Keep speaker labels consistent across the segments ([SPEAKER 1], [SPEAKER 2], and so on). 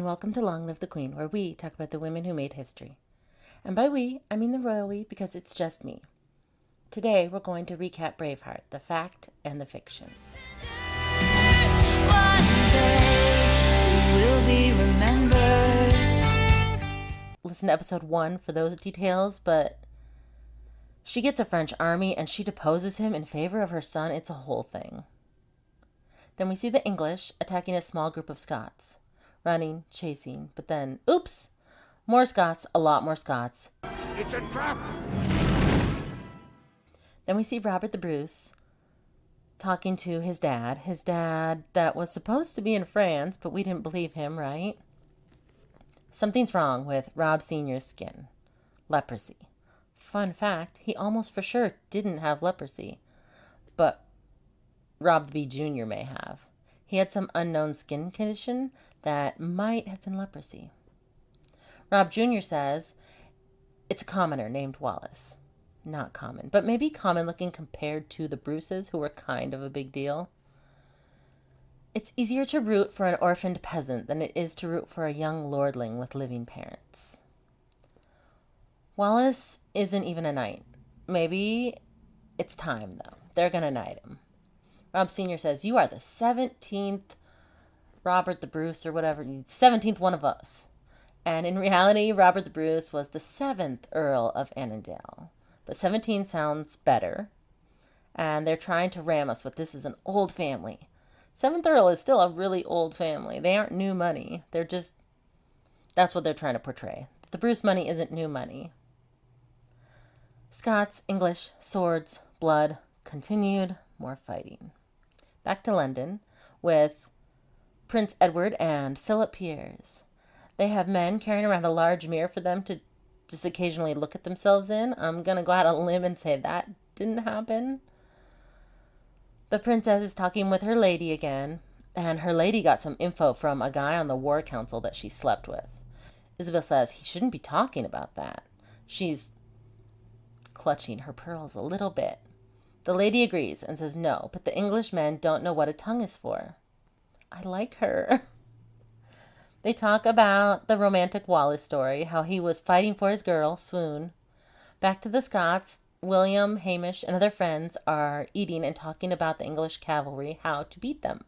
[SPEAKER 1] welcome to Long Live the Queen, where we talk about the women who made history. And by we, I mean the royal we, because it's just me. Today, we're going to recap Braveheart, the fact and the fiction.
[SPEAKER 2] One day we will be remembered.
[SPEAKER 1] Listen to episode 1 for those details, but she gets a French army and she deposes him in favor of her son. It's a whole thing. Then we see the English attacking a small group of Scots. Running, chasing, but then, oops! More Scots, a lot more Scots.
[SPEAKER 3] It's a trap!
[SPEAKER 1] Then we see Robert the Bruce talking to his dad that was supposed to be in France, but we didn't believe him, right? Something's wrong with Rob Sr.'s skin. Leprosy. Fun fact, he almost for sure didn't have leprosy, but Rob B. Jr. may have. He had some unknown skin condition that might have been leprosy. Rob Jr. says it's a commoner named Wallace. Not common, but maybe common looking compared to the Bruces, who were kind of a big deal. It's easier to root for an orphaned peasant than it is to root for a young lordling with living parents. Wallace isn't even a knight. Maybe it's time, though. They're going to knight him. Rob Sr. says, "You are the 17th Robert the Bruce or whatever, 17th one of us." And in reality, Robert the Bruce was the 7th Earl of Annandale. But 17 sounds better. And they're trying to ram us with this is an old family. 7th Earl is still a really old family. They aren't new money. They're just, that's what they're trying to portray. The Bruce money isn't new money. Scots, English, swords, blood, continued, more fighting. Back to London with Prince Edward and Philip Piers. They have men carrying around a large mirror for them to just occasionally look at themselves in. I'm going to go out on a limb and say that didn't happen. The princess is talking with her lady again, and her lady got some info from a guy on the war council that she slept with. Isabel says he shouldn't be talking about that. She's clutching her pearls a little bit. The lady agrees and says no, but the English men don't know what a tongue is for. I like her. They talk about the romantic Wallace story, how he was fighting for his girl, Swoon. Back to the Scots, William, Hamish, and other friends are eating and talking about the English cavalry, how to beat them.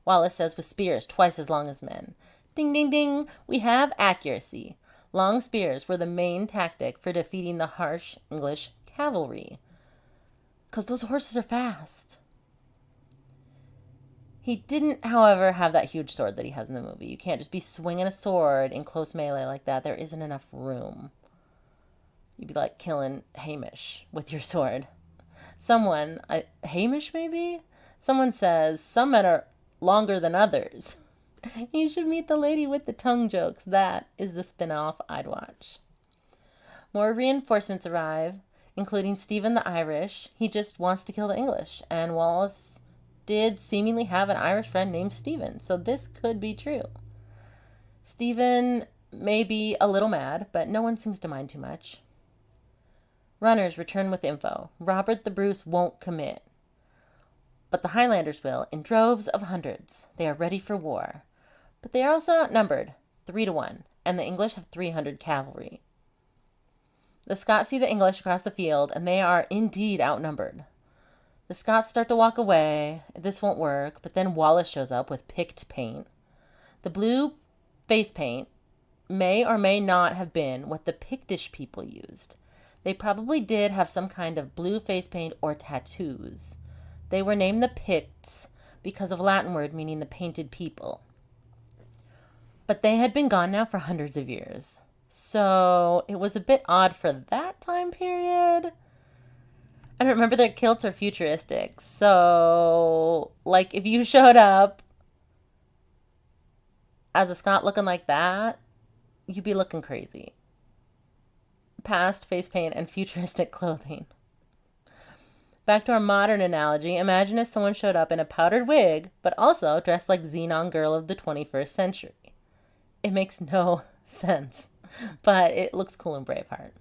[SPEAKER 1] Wallace says with spears twice as long as men. Ding, ding, ding, we have accuracy. Long spears were the main tactic for defeating the harsh English cavalry. Because those horses are fast. He didn't, however, have that huge sword that he has in the movie. You can't just be swinging a sword in close melee like that. There isn't enough room. You'd be like killing Hamish with your sword. Hamish maybe? Someone says, some men are longer than others. You should meet the lady with the tongue jokes. That is the spin-off I'd watch. More reinforcements arrive, including Stephen the Irish. He just wants to kill the English, and Wallace did seemingly have an Irish friend named Stephen, so this could be true. Stephen may be a little mad, but no one seems to mind too much. Runners return with info. Robert the Bruce won't commit, but the Highlanders will, in droves of hundreds. They are ready for war, but they are also outnumbered, 3-1, and the English have 300 cavalry. The Scots see the English across the field, and they are indeed outnumbered. The Scots start to walk away. This won't work, but then Wallace shows up with picked paint. The blue face paint may or may not have been what the Pictish people used. They probably did have some kind of blue face paint or tattoos. They were named the Picts because of a Latin word meaning the painted people. But they had been gone now for hundreds of years. So it was a bit odd for that time period. And remember, their kilts are futuristic. So, like, if you showed up as a Scot looking like that, you'd be looking crazy. Past face paint and futuristic clothing. Back to our modern analogy, imagine if someone showed up in a powdered wig, but also dressed like Xenon girl of the 21st century. It makes no sense, but it looks cool in Braveheart.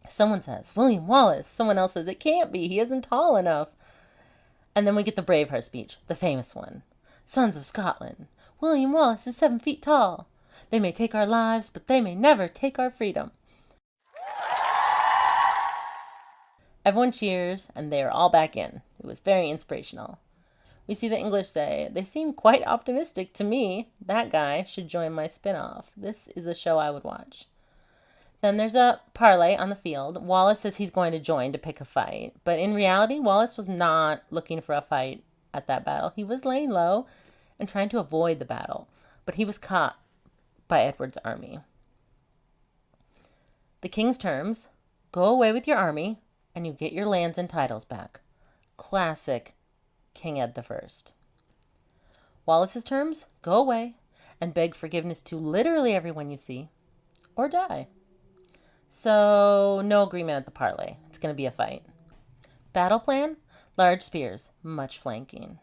[SPEAKER 1] Someone says, William Wallace. Someone else says, it can't be. He isn't tall enough. And then we get the Braveheart speech, the famous one. Sons of Scotland. William Wallace is 7 feet tall. They may take our lives, but they may never take our freedom. Everyone cheers, and they are all back in. It was very inspirational. We see the English say, "They seem quite optimistic to me. That guy should join my spin-off. This is a show I would watch." Then there's a parley on the field. Wallace says he's going to join to pick a fight. But in reality, Wallace was not looking for a fight at that battle. He was laying low and trying to avoid the battle. But he was caught by Edward's army. The king's terms: go away with your army, and you get your lands and titles back. Classic King Ed I. Wallace's terms: go away and beg forgiveness to literally everyone you see, or die. So, no agreement at the parley. It's going to be a fight. Battle plan: large spears, much flanking.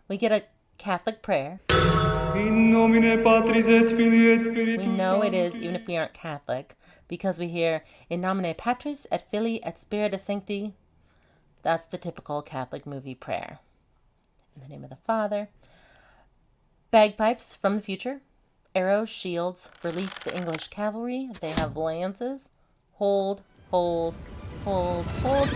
[SPEAKER 1] We get a Catholic prayer.
[SPEAKER 3] In nomine Patris et Filii et Spiritus
[SPEAKER 1] We know it is,
[SPEAKER 3] Sancti.
[SPEAKER 1] even if we aren't Catholic, because we hear in nomine Patris et Filii et Spiritus Sancti. That's the typical Catholic movie prayer. In the name of the Father. Bagpipes from the future. Arrows, shields, release the English cavalry. They have lances. Hold, hold, hold, hold.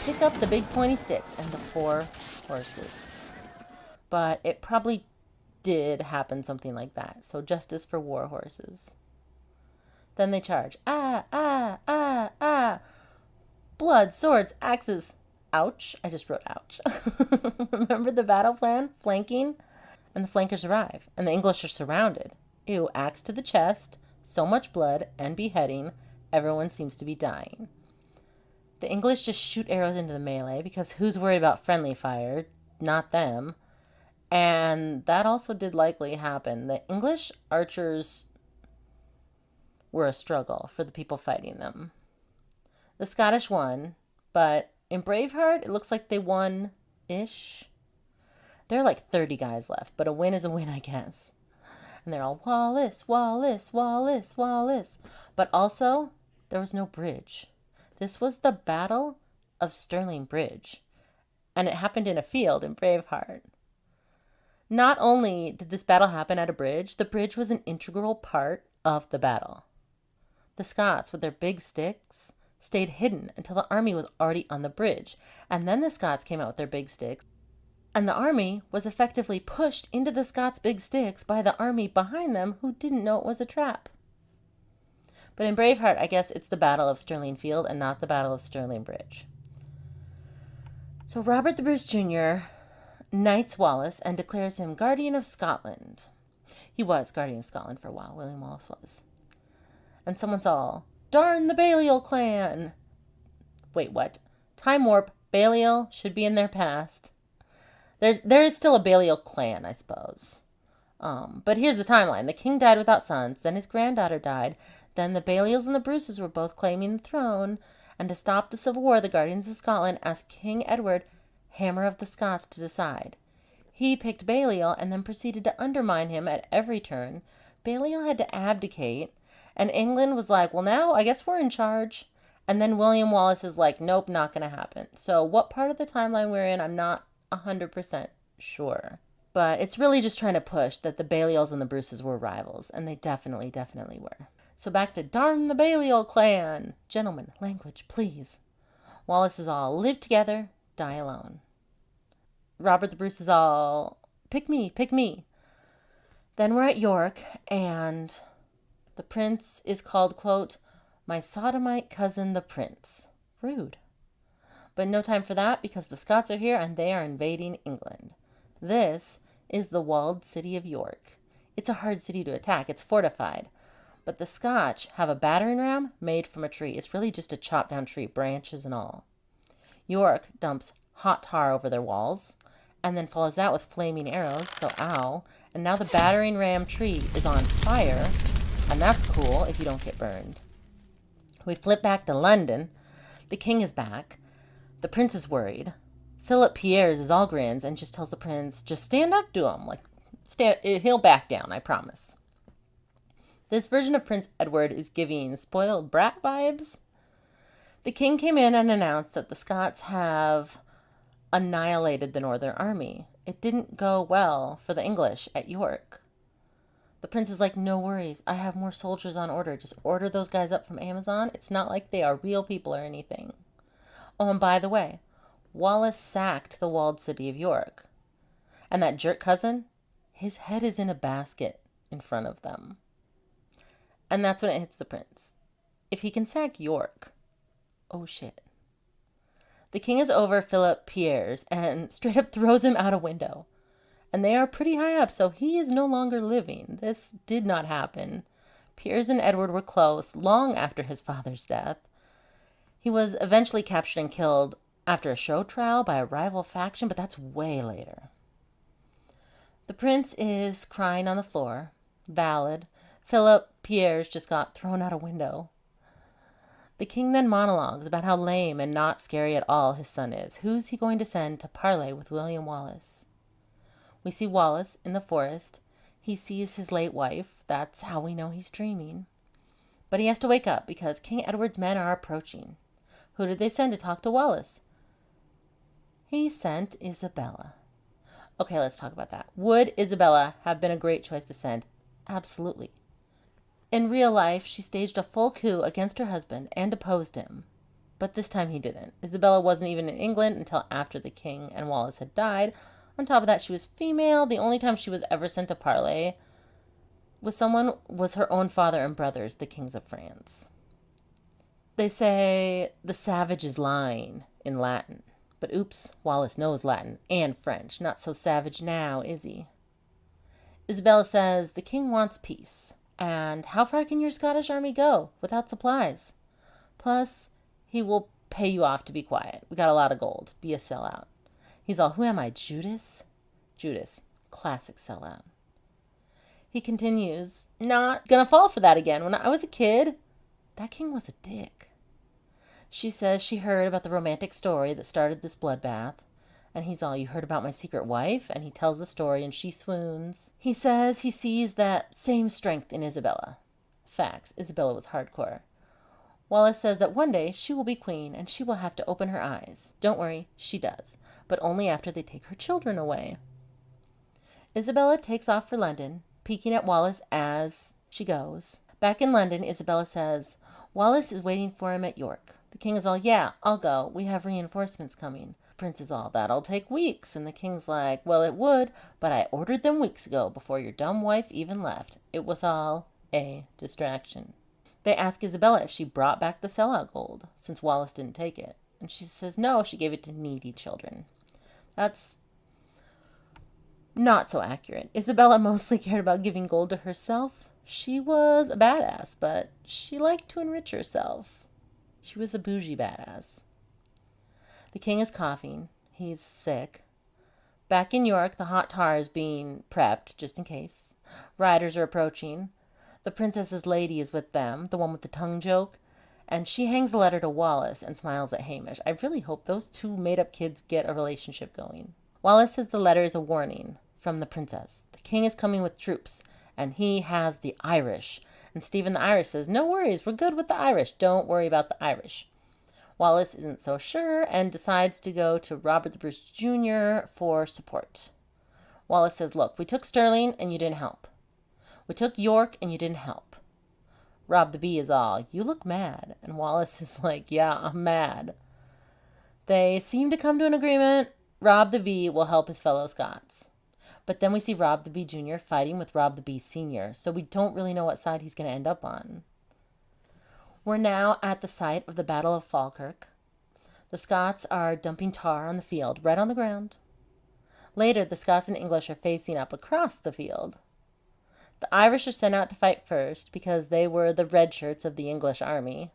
[SPEAKER 1] Pick up the big pointy sticks and the poor horses. But it probably did happen something like that. So justice for war horses. Then they charge. Ah, ah, ah, ah. Blood, swords, axes. Ouch. I just wrote ouch. Remember the battle plan? Flanking? And the flankers arrive. And the English are surrounded. Ew, axe to the chest. So much blood and beheading. Everyone seems to be dying. The English just shoot arrows into the melee because who's worried about friendly fire? Not them. And that also did likely happen. The English archers were a struggle for the people fighting them. The Scottish won, but in Braveheart, it looks like they won-ish. There are like 30 guys left, but a win is a win, I guess. And they're all, Wallace, Wallace, Wallace, Wallace. But also, there was no bridge. This was the Battle of Stirling Bridge, and it happened in a field in Braveheart. Not only did this battle happen at a bridge, the bridge was an integral part of the battle. The Scots, with their big sticks, stayed hidden until the army was already on the bridge, and then the Scots came out with their big sticks, and the army was effectively pushed into the Scots' big sticks by the army behind them who didn't know it was a trap. But in Braveheart, I guess it's the Battle of Stirling Field and not the Battle of Stirling Bridge. So Robert the Bruce Jr. knights Wallace and declares him Guardian of Scotland. He was Guardian of Scotland for a while, William Wallace was. And someone's all, darn the Balliol clan! Wait, what? Time warp, Balliol should be in their past. There is still a Balliol clan, I suppose. But here's the timeline. The king died without sons, then his granddaughter died, then the Balliols and the Bruces were both claiming the throne, and to stop the Civil War, the Guardians of Scotland asked King Edward, Hammer of the Scots, to decide. He picked Balliol and then proceeded to undermine him at every turn. Balliol had to abdicate, and England was like, well, now I guess we're in charge. And then William Wallace is like, nope, not going to happen. So what part of the timeline we're in, I'm not 100% sure. But it's really just trying to push that the Balliols and the Bruces were rivals, and they definitely were. So back to darn the Balliol clan. Gentlemen, language, please. Wallace is all, live together, die alone. Robert the Bruce is all, pick me, pick me. Then we're at York, and the prince is called, quote, my sodomite cousin the prince. Rude. But no time for that because the Scots are here and they are invading England. This is the walled city of York. It's a hard city to attack. It's fortified. But the Scotch have a battering ram made from a tree. It's really just a chopped down tree, branches and all. York dumps hot tar over their walls, and then follows that with flaming arrows, so ow. And now the battering ram tree is on fire, and that's cool if you don't get burned. We flip back to London. The king is back. The prince is worried. Philip Pierres is all grins and just tells the prince, just stand up to him. He'll back down, I promise. This version of Prince Edward is giving spoiled brat vibes. The king came in and announced that the Scots have annihilated the Northern Army. It didn't go well for the English at York. The prince is like, no worries, I have more soldiers on order. Just order those guys up from Amazon. It's not like they are real people or anything. Oh, and by the way, Wallace sacked the walled city of York. And that jerk cousin, his head is in a basket in front of them. And that's when it hits the prince. If he can sack York, oh shit. The king is over Philip Pierres and straight up throws him out a window. And they are pretty high up, so he is no longer living. This did not happen. Pierres and Edward were close long after his father's death. He was eventually captured and killed after a show trial by a rival faction, but that's way later. The prince is crying on the floor. Valid. Philip Pierres just got thrown out a window. The king then monologues about how lame and not scary at all his son is. Who's he going to send to parley with William Wallace? We see Wallace in the forest. He sees his late wife. That's how we know he's dreaming. But he has to wake up because King Edward's men are approaching. Who did they send to talk to Wallace? He sent Isabella. Okay, let's talk about that. Would Isabella have been a great choice to send? Absolutely. In real life, she staged a full coup against her husband and deposed him. But this time he didn't. Isabella wasn't even in England until after the king and Wallace had died. On top of that, she was female. The only time she was ever sent to parley with someone was her own father and brothers, the kings of France. They say the savage is lying in Latin. But oops, Wallace knows Latin and French. Not so savage now, is he? Isabella says the king wants peace. And how far can your Scottish army go without supplies? Plus, he will pay you off to be quiet. We got a lot of gold. Be a sellout. He's all, who am I, Judas? Judas, classic sellout. He continues, not gonna fall for that again. When I was a kid, that king was a dick. She says she heard about the romantic story that started this bloodbath. And he's all, you heard about my secret wife? And he tells the story and she swoons. He says he sees that same strength in Isabella. Facts, Isabella was hardcore. Wallace says that one day she will be queen and she will have to open her eyes. Don't worry, she does. But only after they take her children away. Isabella takes off for London, peeking at Wallace as she goes. Back in London, Isabella says, Wallace is waiting for him at York. The king is all, yeah, I'll go. We have reinforcements coming. The prince is all, that'll take weeks. And the king's like, well, it would, but I ordered them weeks ago before your dumb wife even left. It was all a distraction. They ask Isabella if she brought back the sellout gold, since Wallace didn't take it. And she says no, she gave it to needy children. That's not so accurate. Isabella mostly cared about giving gold to herself. She was a badass, but she liked to enrich herself. She was a bougie badass. The king is coughing. He's sick. Back in York, the hot tar is being prepped, just in case. Riders are approaching. The princess's lady is with them, the one with the tongue joke, and she hangs a letter to Wallace and smiles at Hamish. I really hope those two made-up kids get a relationship going. Wallace says the letter is a warning from the princess. The king is coming with troops, and he has the Irish. And Stephen the Irish says, no worries, we're good with the Irish. Don't worry about the Irish. Wallace isn't so sure and decides to go to Robert the Bruce Jr. for support. Wallace says, look, we took Stirling and you didn't help. We took York and you didn't help. Rob the Bee is all, you look mad. And Wallace is like, yeah, I'm mad. They seem to come to an agreement. Rob the Bee will help his fellow Scots. But then we see Rob the Bee Jr. fighting with Rob the Bee Sr., so we don't really know what side he's going to end up on. We're now at the site of the Battle of Falkirk. The Scots are dumping tar on the field, right on the ground. Later, the Scots and English are facing up across the field. The Irish are sent out to fight first because they were the red shirts of the English army.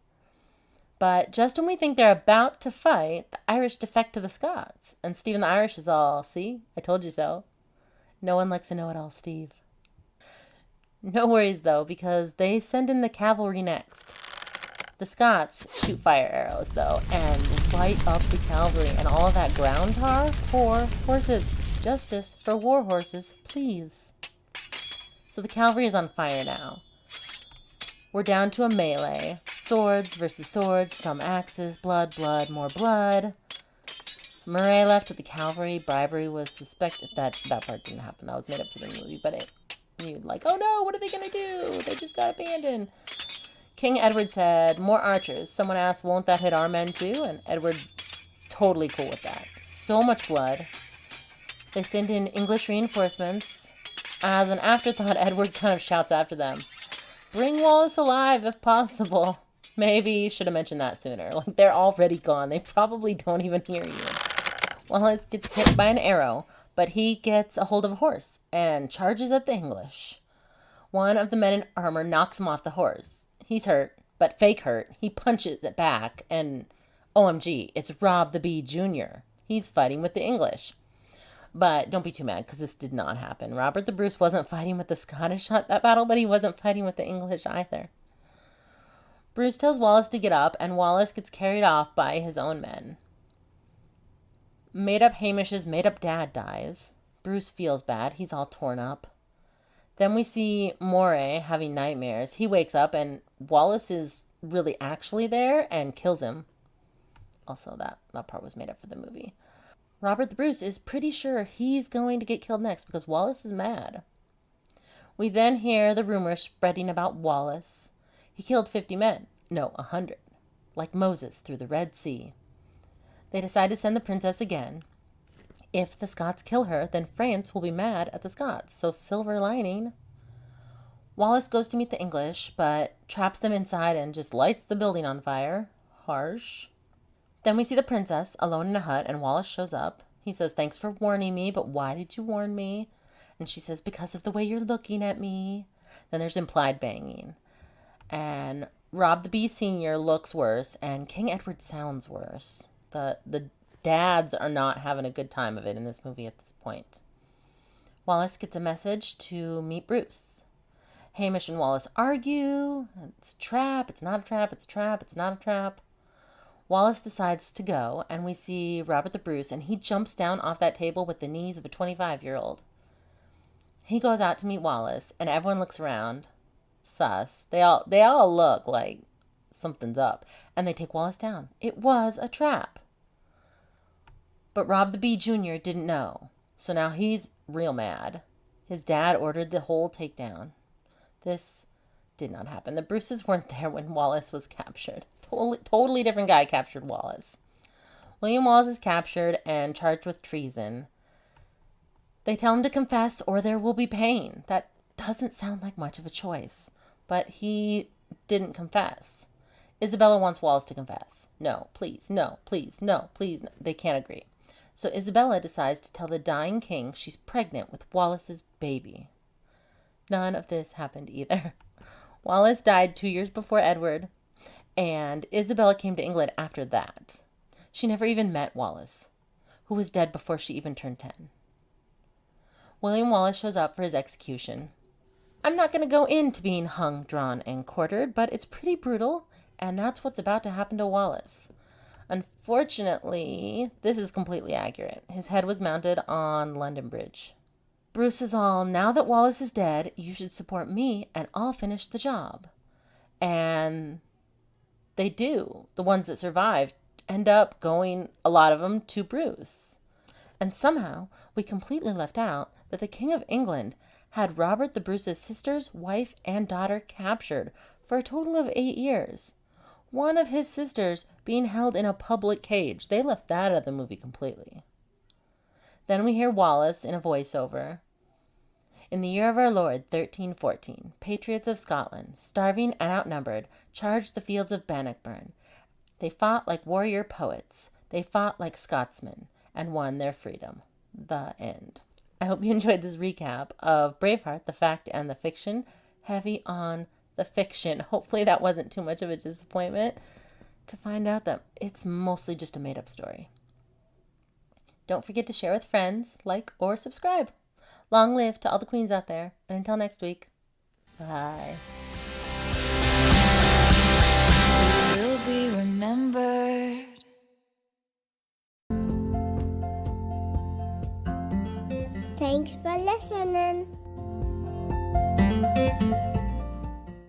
[SPEAKER 1] But just when we think they're about to fight, the Irish defect to the Scots. And Stephen the Irish is all, see, I told you so. No one likes to know it all, Steve. No worries, though, because they send in the cavalry next. The Scots shoot fire arrows, though, and light up the cavalry and all of that ground tar for horses. Justice for war horses, please. So the cavalry is on fire now. We're down to a melee. Swords versus swords, some axes, blood, more blood. Murray left with the cavalry. Bribery was suspected. That part didn't happen. That was made up for the movie, but you're like, oh no, what are they going to do? They just got abandoned. King Edward said, more archers. Someone asked, won't that hit our men too? And Edward's totally cool with that. So much blood. They send in English reinforcements. As an afterthought, Edward kind of shouts after them, bring Wallace alive if possible. Maybe should have mentioned that sooner. Like, they're already gone. They probably don't even hear you. Wallace gets hit by an arrow, but he gets a hold of a horse and charges at the English. One of the men in armor knocks him off the horse. He's hurt, but fake hurt. He punches it back, and OMG, it's Rob the Bee Jr. He's fighting with the English. But don't be too mad, because this did not happen. Robert the Bruce wasn't fighting with the Scottish at that battle, but he wasn't fighting with the English either. Bruce tells Wallace to get up, and Wallace gets carried off by his own men. Made-up Hamish's made-up dad dies. Bruce feels bad. He's all torn up. Then we see Moray having nightmares. He wakes up, and Wallace is really actually there and kills him. Also, that part was made up for the movie. Robert the Bruce is pretty sure he's going to get killed next because Wallace is mad. We then hear the rumors spreading about Wallace. He killed 50 men. No, 100. Like Moses through the Red Sea. They decide to send the princess again. If the Scots kill her, then France will be mad at the Scots. So silver lining. Wallace goes to meet the English, but traps them inside and just lights the building on fire. Harsh. Then we see the princess alone in a hut, and Wallace shows up. He says, thanks for warning me, but why did you warn me? And she says, because of the way you're looking at me. Then there's implied banging. And Rob the Bee Sr. looks worse, and King Edward sounds worse. The dads are not having a good time of it in this movie at this point. Wallace gets a message to meet Bruce. Hamish and Wallace argue. It's a trap, it's not a trap, it's a trap, it's not a trap. Wallace decides to go, and we see Robert the Bruce, and he jumps down off that table with the knees of a 25-year-old. He goes out to meet Wallace, and everyone looks around. Sus. They all look like something's up, and they take Wallace down. It was a trap. But Rob the Bee Jr. didn't know, so now he's real mad. His dad ordered the whole takedown. This did not happen. The Bruces weren't there when Wallace was captured. Totally different guy captured Wallace. William Wallace is captured and charged with treason. They tell him to confess or there will be pain. That doesn't sound like much of a choice, but he didn't confess. Isabella wants Wallace to confess. No, please, no, please, no, please. No. They can't agree. So Isabella decides to tell the dying king she's pregnant with Wallace's baby. None of this happened either. Wallace died 2 years before Edward, and Isabella came to England after that. She never even met Wallace, who was dead before she even turned 10. William Wallace shows up for his execution. I'm not going to go into being hung, drawn, and quartered, but it's pretty brutal, and that's what's about to happen to Wallace. Unfortunately, this is completely accurate. His head was mounted on London Bridge. Bruce is all, now that Wallace is dead, you should support me, and I'll finish the job. And they do. The ones that survived end up going, a lot of them, to Bruce. And somehow, we completely left out that the King of England had Robert the Bruce's sisters, wife, and daughter captured for a total of 8 years. One of his sisters being held in a public cage. They left that out of the movie completely. Then we hear Wallace in a voiceover. In the year of our Lord, 1314, patriots of Scotland, starving and outnumbered, charged the fields of Bannockburn. They fought like warrior poets. They fought like Scotsmen and won their freedom. The end. I hope you enjoyed this recap of Braveheart, the fact and the fiction. Heavy on the fiction. Hopefully that wasn't too much of a disappointment. to find out that it's mostly just a made-up story. Don't forget to share with friends, like, or subscribe. Long live to all the queens out there, and until next week, bye.
[SPEAKER 2] We will be remembered.
[SPEAKER 4] Thanks for listening.